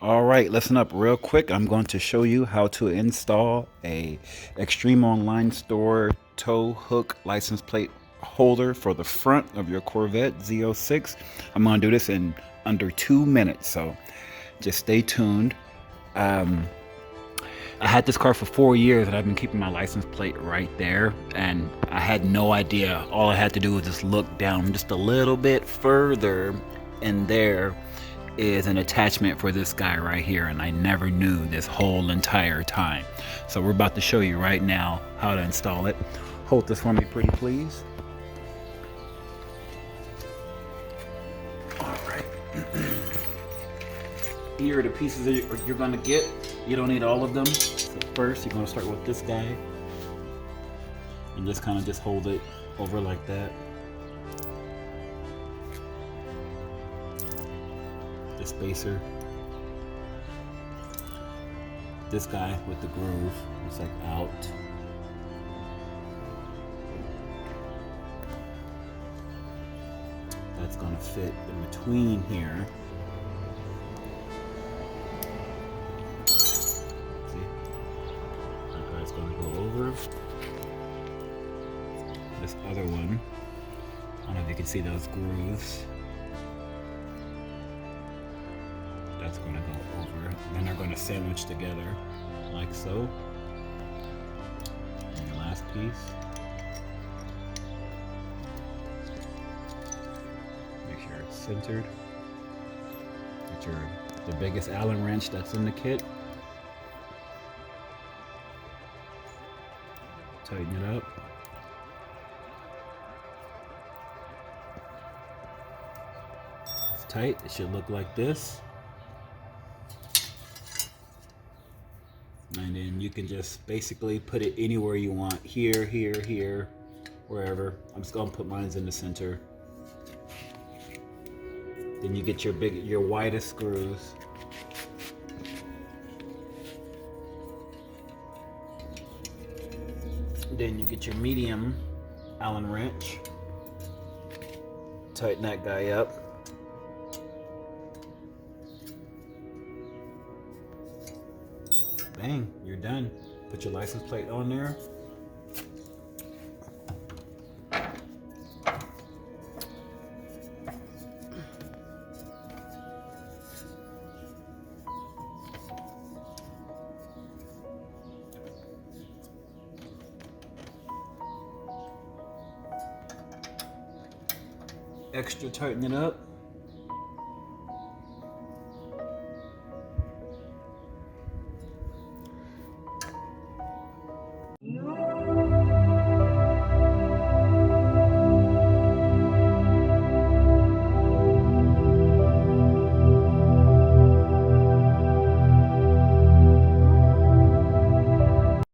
All right, listen up real quick. I'm going to show you how to install a Extreme Online Store tow hook license plate holder for the front of your Corvette Z06. I'm going to do this in under 2 minutes, so just stay tuned. I had this car for 4 years and I've been keeping my license plate right there, and I had no idea. All I had to do was just look down just a little bit further, and there is an attachment for this guy right here, and I never knew this whole entire time. So we're about to show you right now how to install it. Hold this for me pretty please. All right. Here are the pieces that you're gonna get. You don't need all of them. So first you're gonna start with this guy and just kind of just hold it over like that. The spacer. This guy with the groove is like out. That's gonna fit in between here. See? That guy's gonna go over. This other one, I don't know if you can see those grooves. That's going to go over. Then they're going to sandwich together like so. And your last piece. Make sure it's centered. Get the biggest Allen wrench that's in the kit. Tighten it up. It's tight. It should look like this. And then you can just basically put it anywhere you want. Here, here, here, wherever. I'm just gonna put mine in the center. Then you get your widest screws. Then you get your medium Allen wrench. Tighten that guy up. Bang, you're done. Put your license plate on there. Extra tighten it up.